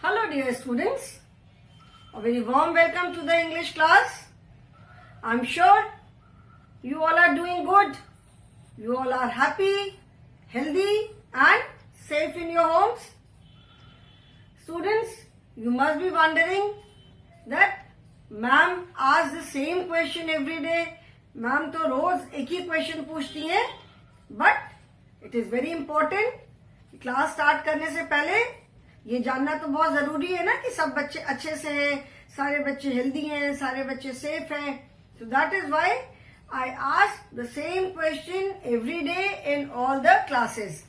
Hello dear students, a very warm welcome to the English class. I'm sure you all are doing good. You all are happy, healthy and safe in your homes. Students, you must be wondering that ma'am asks the same question every day. Ma'am तो रोज एक ही question पूछती हैं, but it is very important. Class start करने से पहले ये जानना तो बहुत जरूरी है ना कि सब बच्चे अच्छे से हैं, सारे बच्चे हेल्दी हैं, सारे बच्चे सेफ हैं. So that is why I ask the same question every day in all the classes.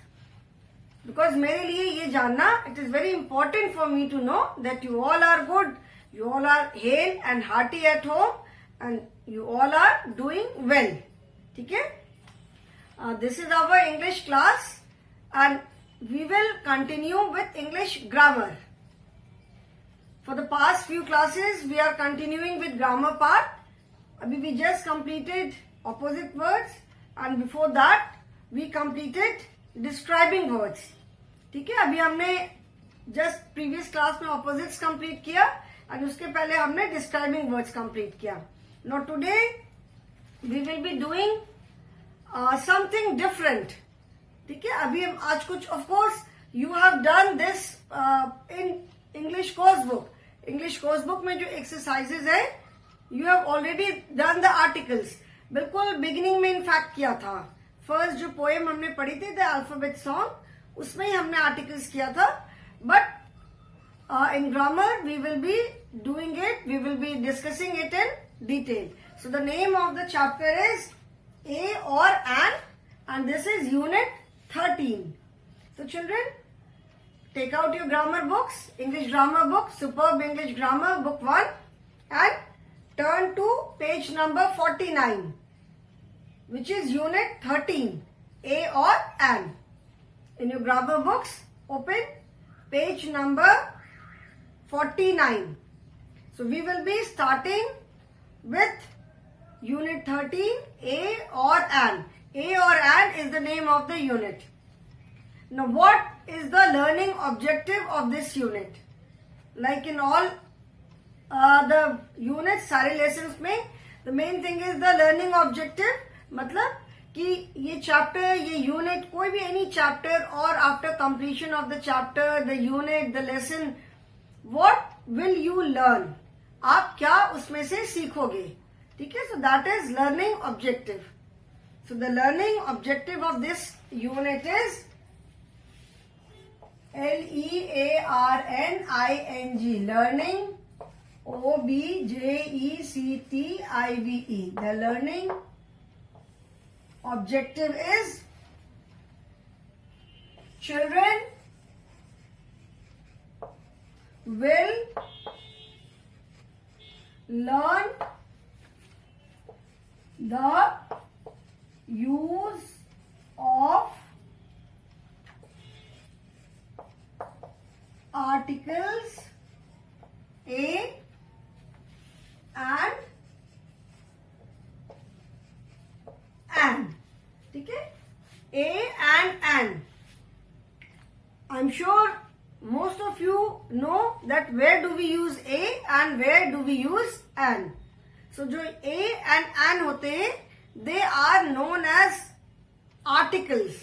Because मेरे लिए ये जानना, it is very important for me to know that you all are good, you all are hale and hearty at home and you all are doing well. ठीक है? This is our English class and we will continue with English grammar. For the past few classes, we are continuing with grammar part. Abhi we just completed opposite words and before that we completed describing words. ठीक है, अभी हमने just previous class में opposites complete किया and उसके पहले हमने describing words complete किया. Now today we will be doing something different. ठीक है, अभी हम आज कुछ of course you have done this in English course book. English course book में जो एक्सरसाइजेज है you have already done the articles. बिल्कुल बिगिनिंग में इनफैक्ट किया था. फर्स्ट जो पोएम हमने पढ़ी थी द अल्फाबेट सॉन्ग, उसमें ही हमने आर्टिकल्स किया था. But in grammar we will be doing it, we will be discussing it in detail. So the name of the chapter is a और an and this is unit 13. So children, take out your grammar books, English grammar book, Superb English Grammar book 1 and turn to page number 49 which is unit 13, A or an. In your grammar books, open page number 49. So we will be starting with unit 13, A or an. A or an is the name of the unit. Now what is the learning objective of this unit? Like in all the units, सारे lessons में the main thing is the learning objective. मतलब कि ये chapter, ये unit, कोई भी any chapter or after completion of the chapter, the unit, the lesson, what will you learn? आप क्या उसमें से सीखोगे? ठीक है, so that is learning objective. So the learning objective of this unit is Learning, learning, objective. The learning objective is children will learn the use of articles a and an. ठीक है, a and an. I'm sure most of you know that where do we use a and where do we use an. So जो a and an होते हैं they are known as articles,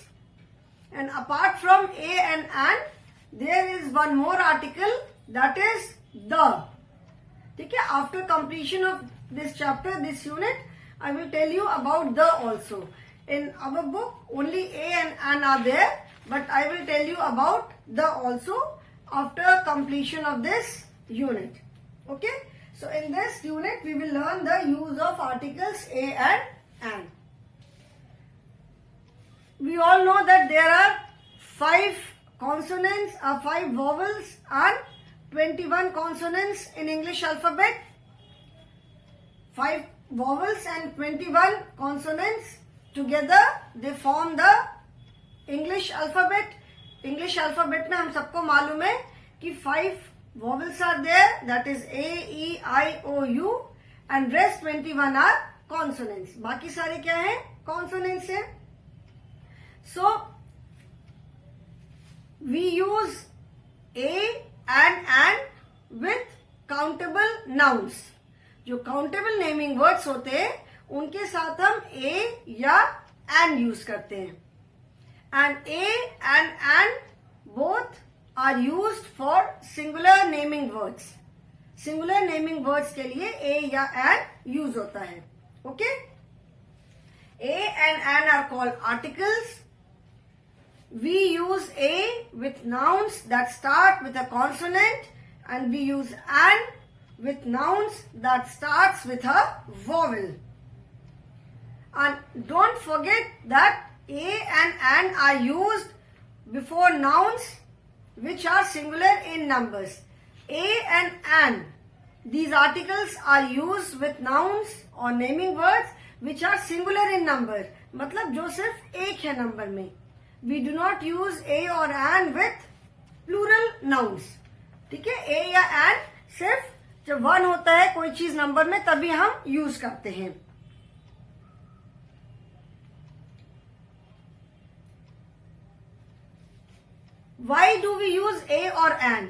and apart from a and an there is one more article, that is the. ठीक है, after completion of this chapter, this unit, I will tell you about the also. In our book only a and an are there, but I will tell you about the also after completion of this unit. Okay, so in this unit we will learn the use of articles a and an. We all know that there are 5 consonants, 5 vowels and 21 consonants in English alphabet. 5 vowels and 21 consonants together they form the English alphabet. English alphabet में हम सबको मालूम है कि 5 vowels are there, that is A, E, I, O, U and rest 21 are consonants. बाकी सारे क्या है? Consonants है. So we use A and with countable nouns. जो countable naming words होते हैं उनके साथ हम a या an यूज करते हैं. And a and an both are used for singular naming words. Singular naming words के लिए a या an यूज होता है. Okay? A and an are called articles. We use a with nouns that start with a consonant, and we use an with nouns that starts with a vowel. And don't forget that a and an are used before nouns which are singular in numbers. A and an, these articles are used with nouns or naming words which are singular in number. मतलब जो सिर्फ एक है number में. We do not use a or an with plural nouns. ठीक है, a या an सिर्फ जब वन होता है कोई चीज नंबर में तभी हम यूज करते हैं. Why do we use a or an?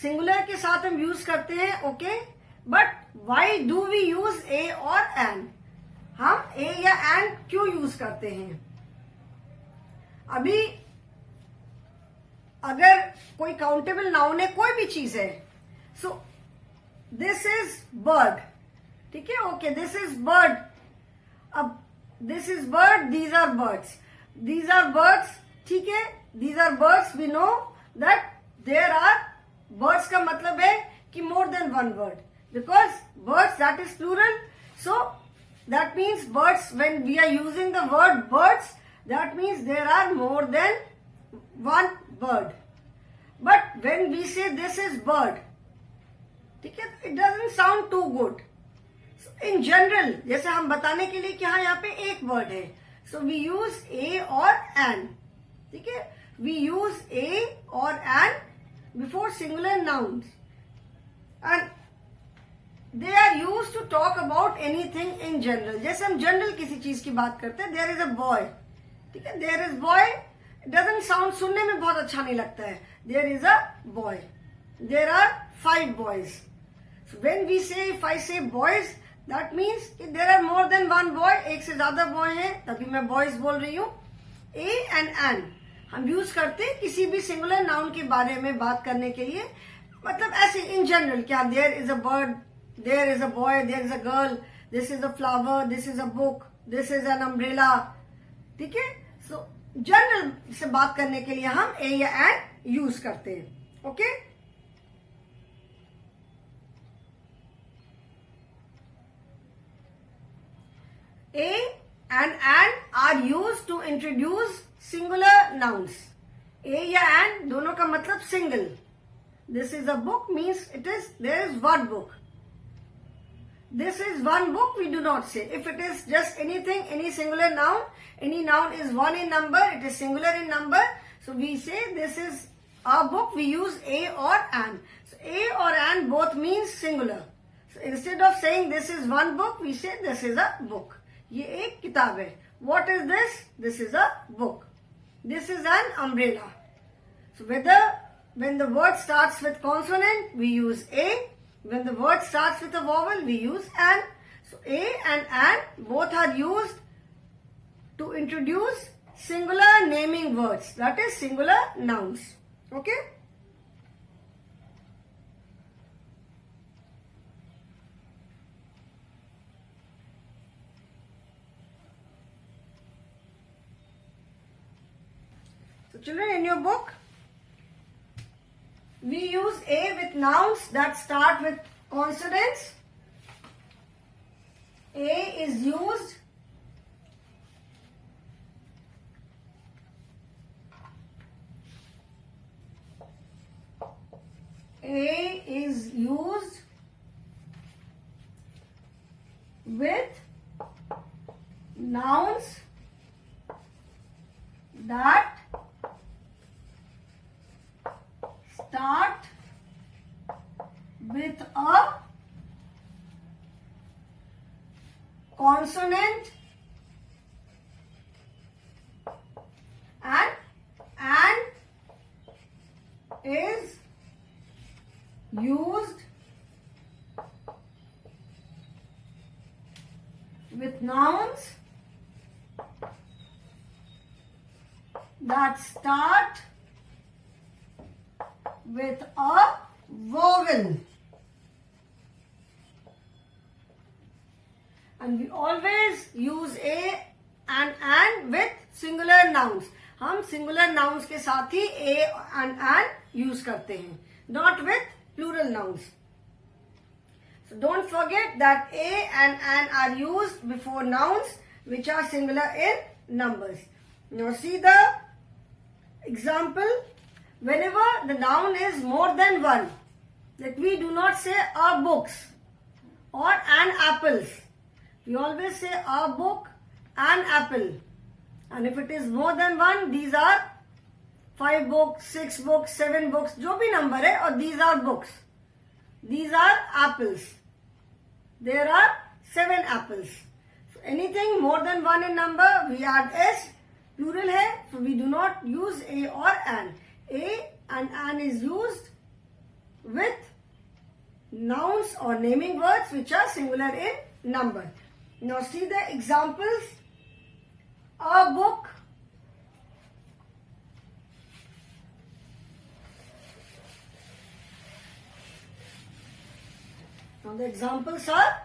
Singular के साथ हम यूज करते हैं, okay, but why do we use a और एन? हम ए या एन क्यों यूज करते हैं? अभी अगर कोई काउंटेबल नाउन है, कोई भी चीज है, सो दिस इज बर्ड, ठीक है, ओके, दिस इज बर्ड. अब this is bird, these are birds, these are birds, ठीक है, these are birds. We know that there are birds का मतलब है कि more than one word, because birds that is plural. So that means birds, when we are using the word birds, that means there are more than one bird. But when we say this is bird, ठीक है, it doesn't sound too good. So in general, जैसे हम बताने के लिए कि हाँ यहाँ पे एक word है, so we use a or an, ठीक है, we use a or an before singular nouns, and they are used to talk about anything in general. जैसे हम general किसी चीज की बात करते हैं, there is a boy, ठीक है, there is boy, doesn't sound, सुनने में बहुत अच्छा नहीं लगता है. There is a boy, there are 5 boys. So when we say, if I say boys, that means कि there are more than one boy, एक से ज्यादा बॉय है, तभी मैं बॉयज बोल रही हूँ. ए एंड एन हम यूज करते हैं किसी भी सिंगुलर नाउन के बारे में बात करने के लिए, मतलब ऐसे इन जनरल, क्या there is a bird, there is a boy, there is a girl, this is a flower, this is a book, this is an umbrella, ठीक है. सो जनरल से बात करने के लिए हम ए या एन यूज करते हैं, okay. A and an are use to introduce singular nouns. A या एन दोनों का मतलब single. This is a book means it is, there is one book. This is one book, we do not say. If it is just anything, any singular noun, any noun is one in number, it is singular in number, so we say this is a book, we use a or an. So a or an both means singular. So instead of saying this is one book, we say this is a book. ये एक किताब है. What is this? This is a book. This is an umbrella. So when the word starts with consonant, we use a. When the word starts with a vowel, we use an. So a and an both are used to introduce singular naming words, that is singular nouns. Okay? So children, in your book, we use a with nouns that start with consonants. A is used with nouns that start with a consonant and is used with nouns that start with a vowel. And we always use a and with singular nouns. हम singular nouns के साथ ही a and use करते हैं, not with plural nouns. So don't forget that a and an are used before nouns which are singular in numbers. Now see the example. Whenever the noun is more than one, that we do not say a books or an apples. We always say a book, an apple. And if it is more than one, these are 5 books, 6 books, 7 books, जो भी number है, और these are books. These are apples. There are 7 apples. So anything more than one in number, we add s. Plural है, so we do not use a or an. A and an is used with nouns or naming words which are singular in number. Now see the examples. A book, now the examples are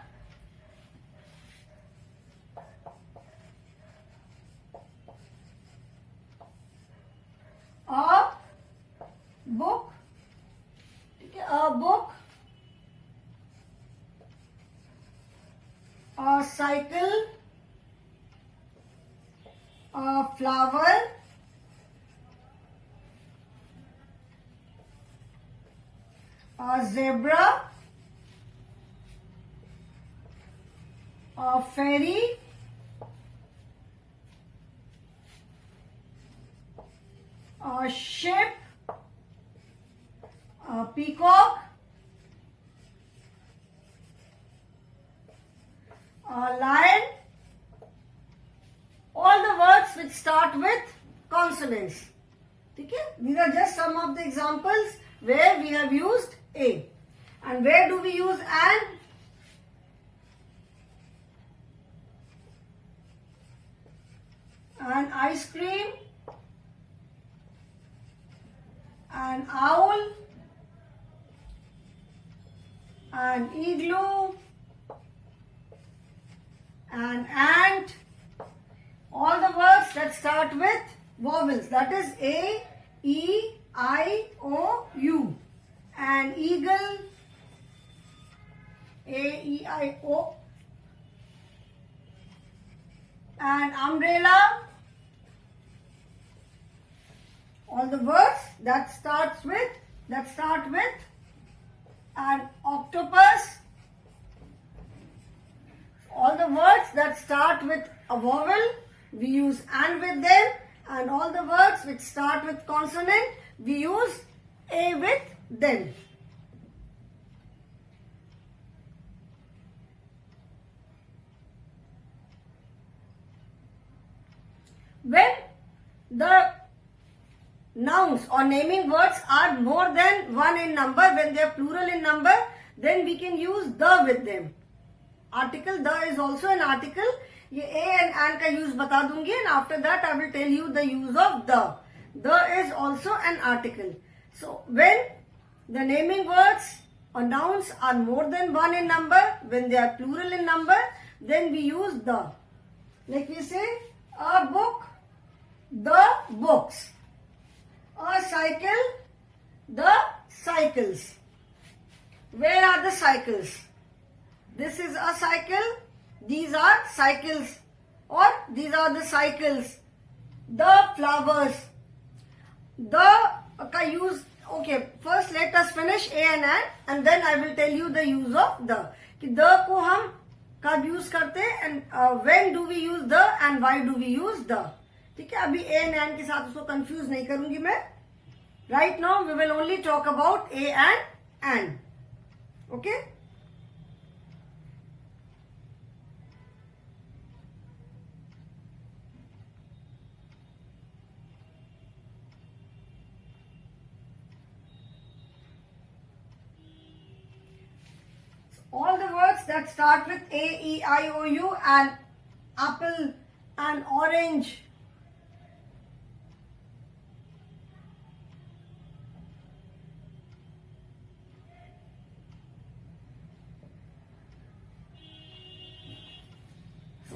a book, a book, a cycle, a flower, a zebra, a fairy, a ship, a peacock, a lion, all the words which start with consonants. Okay? These are just some of the examples where we have used a. And where do we use an? An ice cream, an owl, an igloo, an ant, all the words that start with vowels, that is A, E, I, O, U. An eagle, A, E, I, O. An umbrella, all the words that start with an octopus, all the words that start with a vowel, we use and with them, and all the words which start with consonant, we use a with them. When the nouns or naming words are more than one in number, when they are plural in number, then we can use the with them. Article, the is also an article. ये a and an का use बता दूंगी, and after that I will tell you the use of the. The is also an article. So when the naming words or nouns are more than one in number, when they are plural in number, then we use the. Like we say, a book, the books. A cycle, the cycles. Where are the cycles? This is a cycle, these are cycles, or these are the cycles. The flowers. The ka use, okay, first let us finish a and an, and then I will tell you the use of the. कि the को हम कब use करते हैं, and when do we use the and why do we use the. ठीक है, अभी a and an के साथ उसको confuse नहीं करूंगी मैं. Right now we will only talk about a and an. Okay? All the words that start with A, E, I, O, U and apple and orange.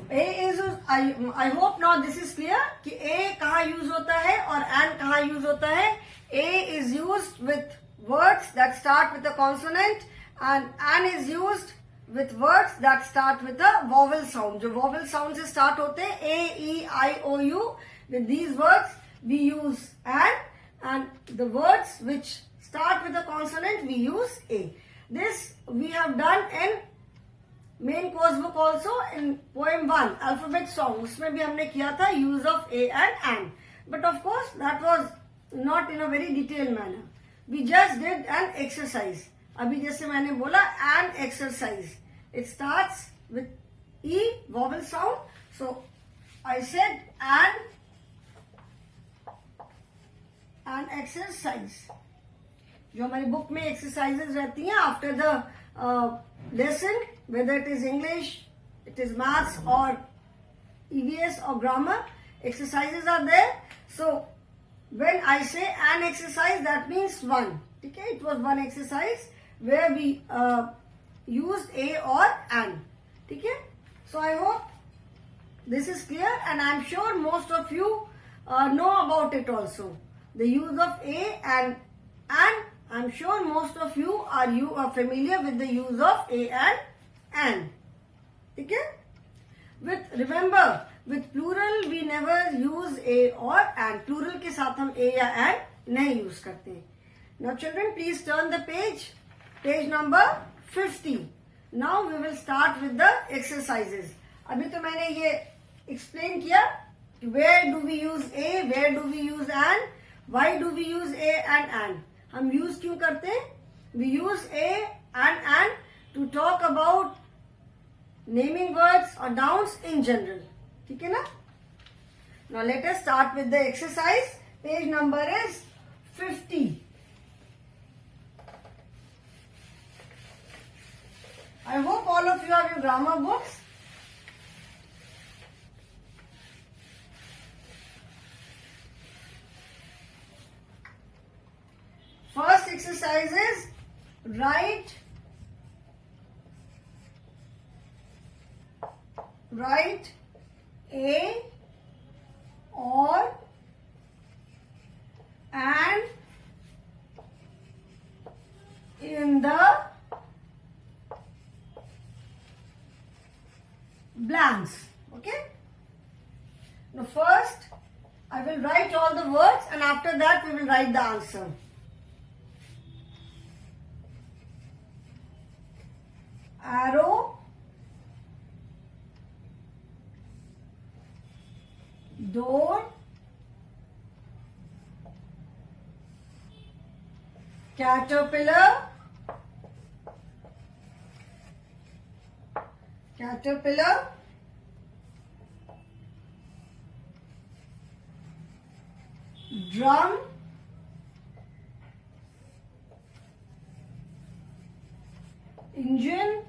A is I hope now this is clear कि A कहाँ use होता है और an कहाँ use होता है. A is used with words that start with a consonant and an is used with words that start with a vowel sound. जो vowel sound से start होते हैं A, E, I, O, U. With these words we use an, and the words which start with a consonant we use A. This we have done in main course book also in poem 1 alphabet song. उसमें भी हमने किया था use of a and an, but of course that was not in a very detail manner. We just did an exercise. अभी जैसे मैंने बोला an exercise, it starts with e vowel sound. So I said an exercise. जो हमारी book में exercises रहती हैं after the lesson, whether it is English, it is maths or EVS or grammar, exercises are there. So when I say an exercise, that means one. Okay, it was one exercise where we used a or an. Okay, so I hope this is clear, and I'm sure most of you know about it also. The use of a and an. I'm sure most of you are familiar with the use of a and an. Okay? Remember, with plural we never use a or an. Plural के साथ हम a या an नहीं use करते. Now children, please turn the page number 50. Now we will start with the exercises. अभी तो मैंने ये explain किया where do we use a, where do we use an, why do we use a and an. हम use क्यों करते हैं? We use a and an to talk about naming words और नाउन्स इन जनरल. ठीक है ना? Now let us start with the exercise. Page number is 50. I hope all of you have your grammar books. First exercise is write a or an in the blanks. Okay? Now first I will write all the words and after that we will write the answer. Arrow, door, caterpillar, drum, engine,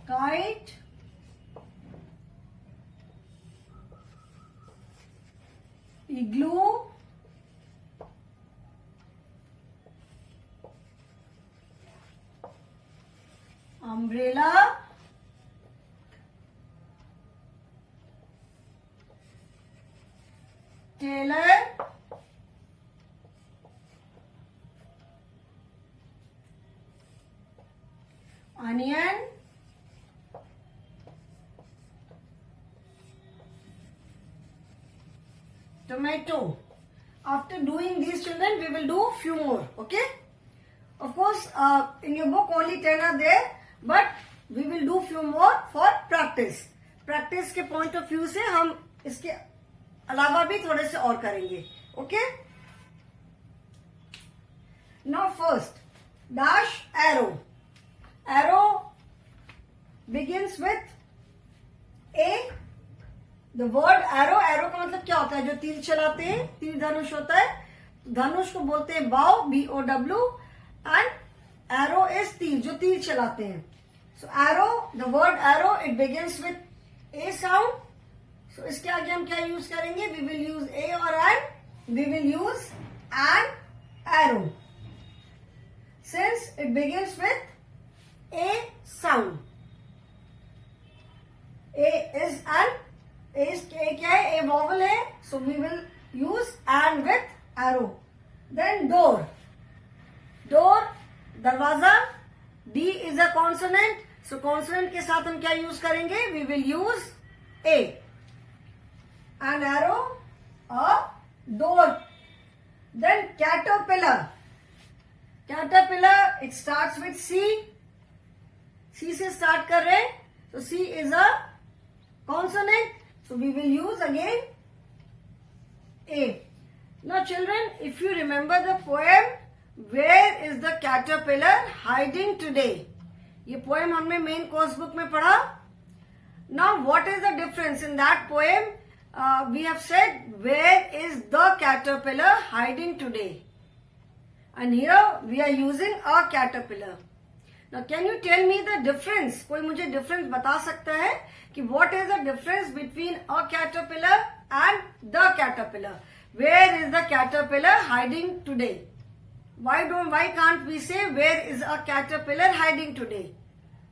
kite, igloo, umbrella, tailor, onion, tomato. After doing these, children, we will do few more. Okay? Of course, in your book only 10 are there, but we will do few more for practice. Practice के point of view से हम इसके अलावा भी थोड़े से और करेंगे. Okay? Now first, dash arrow. Arrow begins with A. The word arrow, arrow का मतलब क्या होता है? जो तीर चलाते हैं, तीर धनुष होता है, धनुष को बोलते हैं बाव, BOW, एंड एरो इज तीर, जो तीर चलाते हैं. So arrow, the word arrow, it begins with A sound. So इसके आगे हम क्या यूज करेंगे? We will use a or an. We will use an arrow since it begins with A sound. A is an, A क्या है? A vowel है, so we will use an with arrow. Then door, door दरवाजा, D is a consonant, so consonant के साथ हम क्या use करेंगे? We will use a. An arrow, a door. Then caterpillar, caterpillar it starts with C, C से start कर रहे हैं, so C is a consonant, so we will use again A. Now children, if you remember the poem Where is the caterpillar hiding today, ये poem हमने main course book में पढ़ा. Now what is the difference in that poem? We have said where is the caterpillar hiding today, and here we are using a caterpillar. Now can you tell me the difference? कोई मुझे difference बता सकता है कि what is the difference between a caterpillar and the caterpillar? Where is the caterpillar hiding today? Why can't we say where is a caterpillar hiding today?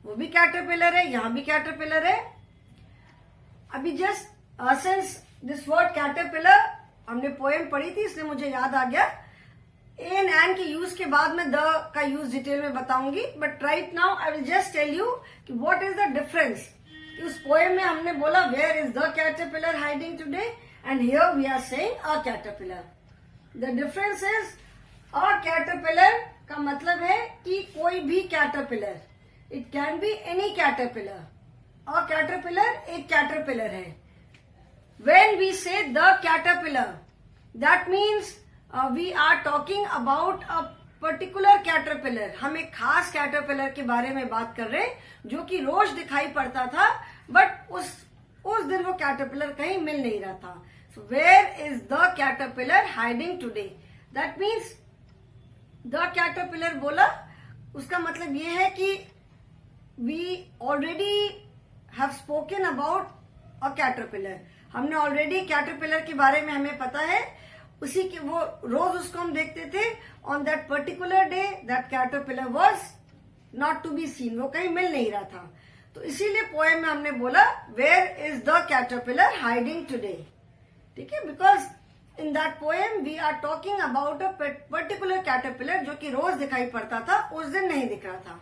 वो भी caterpillar है, यहाँ भी caterpillar है. अभी just since this word caterpillar हमने poem पढ़ी थी, इसलिए मुझे याद आ गया. ए एंड एन के यूज के बाद में द का यूज डिटेल में बताऊंगी, but right now I will just tell you कि व्हाट इज द डिफरेंस. उस पोएम में हमने बोला where is the caterpillar hiding today, and here we are saying a caterpillar. The difference is a caterpillar का मतलब है कि कोई भी caterpillar, it can be any caterpillar. A caterpillar एक कैटरपिलर है. When we say the caterpillar, that means we are talking about a particular caterpillar. हम एक खास कैटरपिलर के बारे में बात कर रहे हैं जो कि रोज दिखाई पड़ता था, बट उस दिन वो कैटरपिलर कहीं मिल नहीं रहा था. So where is the caterpillar hiding today, that means the caterpillar बोला, उसका मतलब ये है कि we already have spoken about a caterpillar. हमने ऑलरेडी कैटरपिलर के बारे में हमें पता है, उसी के वो रोज उसको हम देखते थे. On that particular day that caterpillar was not to be seen, वो कहीं मिल नहीं रहा था. तो इसीलिए पोएम में हमने बोला where is the caterpillar hiding today. ठीक है, because in that poem we are talking about a particular caterpillar जो कि रोज दिखाई पड़ता था, उस दिन नहीं दिख रहा था.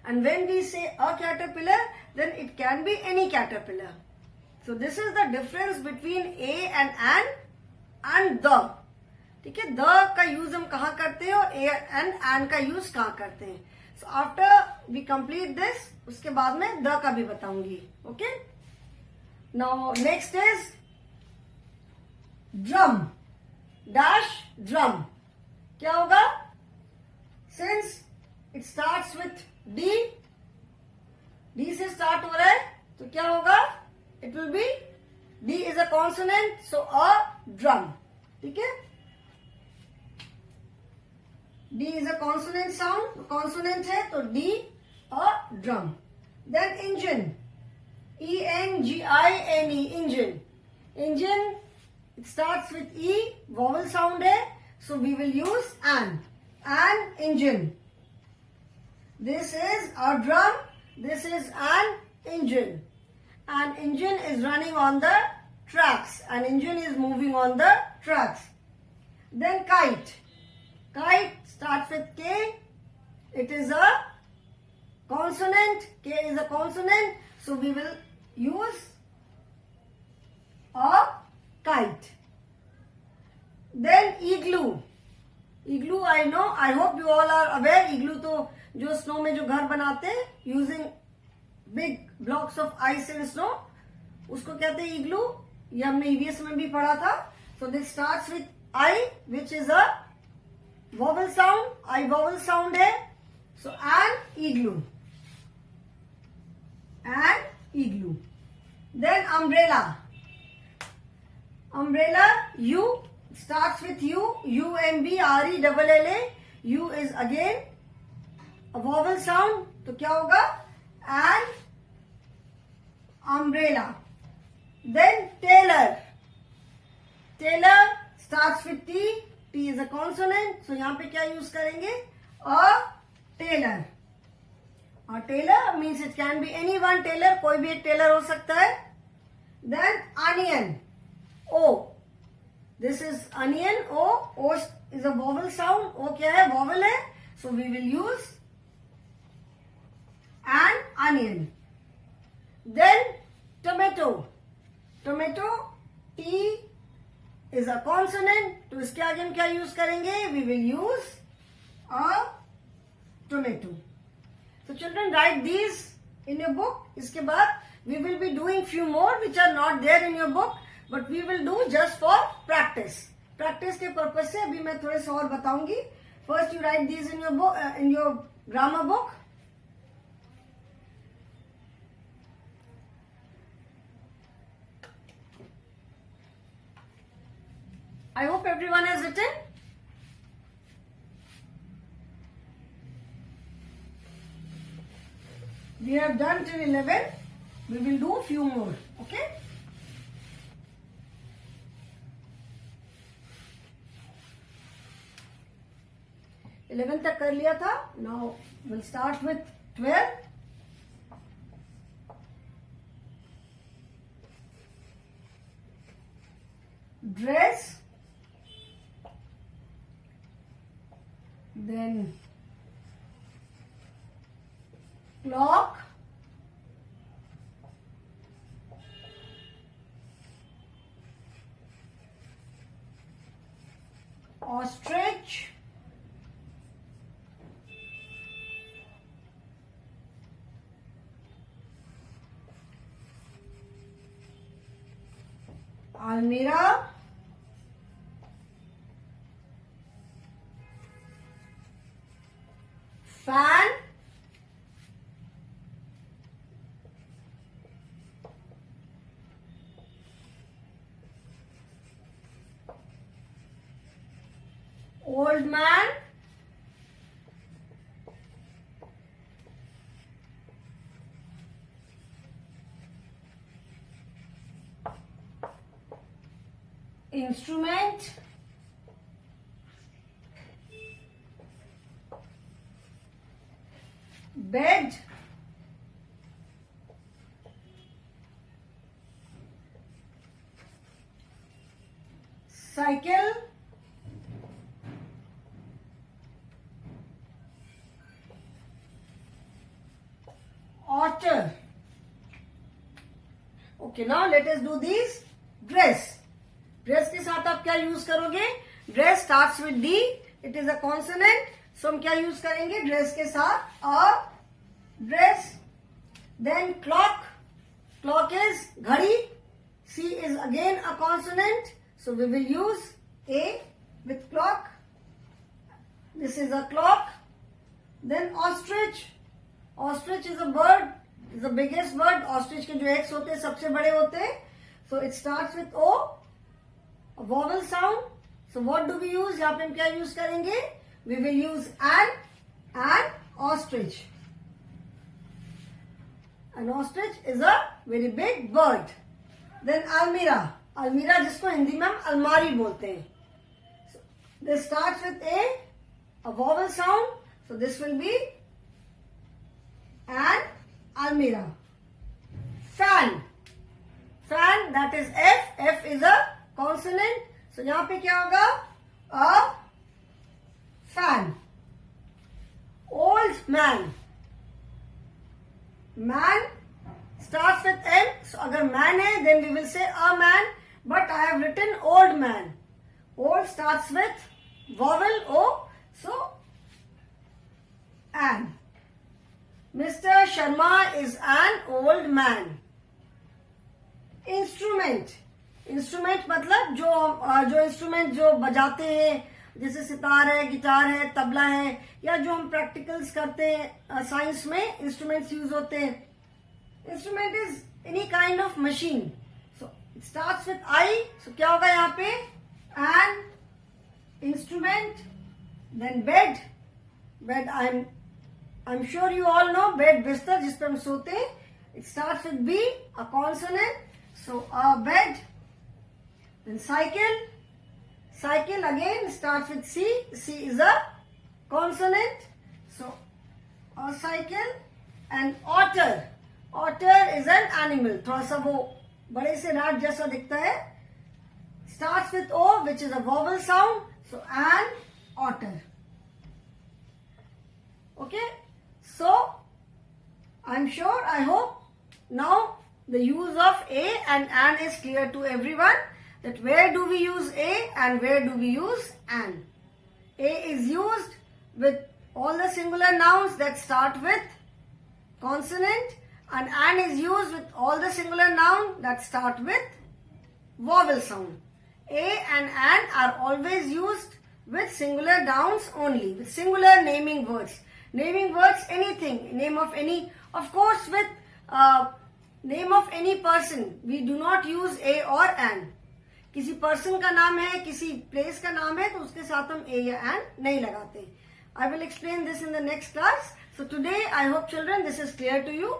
And when we say a caterpillar then it can be any caterpillar. So this is the difference between a an and the. ठीक है, द का यूज हम कहाँ करते हैं और ए एंड का यूज कहाँ करते हैं. So after we complete this, उसके बाद में द का भी बताऊंगी. Okay, now next is drum dash drum. क्या होगा? Since it starts with D, D से स्टार्ट हो रहा है, तो क्या होगा? It will be, D is a consonant, so a drum. ठीक है, D is a consonant sound, consonant है तो D, a drum. Then engine, ENGINE, engine. Engine, it starts with E, vowel sound है, so we will use an engine. This is a drum, this is an engine. An engine is running on the tracks, an engine is moving on the tracks. Then kite. Kite starts with K. It is a consonant. K is a consonant. So we will use a kite. Then igloo. Igloo I know. I hope you all are aware. Igloo तो जो snow में जो घर बनाते हैं using big blocks of ice and snow, उसको कहते हैं igloo. ये हमने EVS में भी पढ़ा था. So this starts with I, which is a vowel sound. I vowel sound है, so an igloo. An igloo. Then umbrella. umbrella, U starts with U, UMBRELLA. U is again a vowel sound, तो क्या होगा? An umbrella. Then tailor. Tailor starts with T. T is a consonant, so यहाँ पे क्या use करेंगे? A tailor. A tailor means it can be any one tailor, कोई भी एक tailor हो सकता है. Then onion. O. This is onion. O. O is a vowel sound. O क्या है? Vowel है. So we will use an onion. Then tomato. Tomato. T is a consonant. तो इसके आगे हम क्या यूज करेंगे? We will use a tomato. So children, write these in your book. इसके बाद we will be doing few more which are not there in your book, but we will do just for practice. Practice के purpose से अभी मैं थोड़े से और बताऊंगी. First you write these in your book, in your grammar book. I hope everyone has written. We have done till 11. We will do few more. Okay? Eleven तक कर लिया था. Now we'll start with 12. Dress. Then clock. Ostrich. Almirah. Fan. Old man. Instrument. Bed. Cycle. Otter. Okay, now let us do these. Dress. Dress के साथ आप क्या use करोगे? Dress starts with D. It is a consonant. So हम क्या use करेंगे? Dress के साथ a dress. Then clock. Clock is घड़ी. C is again a consonant. So we will use A with clock. This is a clock. Then ostrich. Ostrich is a bird. Is the biggest bird. Ostrich के जो eggs होते हैं सबसे बड़े होते हैं. So it starts with O. A vowel sound. So what do we use? यहाँ पे हम क्या यूज करेंगे? We will use an ostrich. An ostrich is a very big bird. Then almirah. Almirah जिसको हिंदी में हम अलमारी बोलते हैं. So, this starts with a vowel sound. So this will be an almirah. Fan. Fan, that is F. F is a consonant. So यहाँ पे क्या होगा? A fan. Old man. Man starts with M. So अगर man है, then we will say a man. But I have written old man. Old starts with vowel O. So an. Mr. Sharma is an old man. Instrument. Instrument मतलब जो instrument जो बजाते हैं, जैसे सितार है, guitar है, तबला है, या जो हम प्रैक्टिकल्स करते हैं साइंस में इंस्ट्रूमेंट्स यूज होते हैं. Instrument is any kind of machine. So It starts with I. So क्या होगा यहाँ पे? An instrument. Then bed. Bed. I'm sure you all know bed, बिस्तर जिस पे हम सोते हैं. It starts with B, a consonant. So a bed. Then cycle. Cycle again starts with C. C is a consonant. So a cycle. And otter. Otter is an animal. थोड़ा सा वो बड़े से राट जैसा दिखता है. Starts with O, which is a vowel sound. So an otter. Okay. So I'm sure, I hope now the use of a and an is clear to everyone. That where do we use a and where do we use an. A is used with all the singular nouns that start with consonant, and an is used with all the singular nouns that start with vowel sound. A and an are always used with singular nouns only, with singular naming words. Naming words, anything, name of any, of course with name of any person, we do not use a or an. किसी person का नाम है, किसी place का नाम है, तो उसके साथ हम a या an नहीं लगाते. I will explain this in the next class. So today, I hope children, this is clear to you.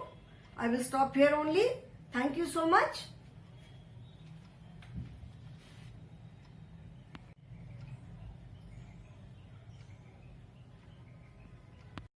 I will stop here only. Thank you so much.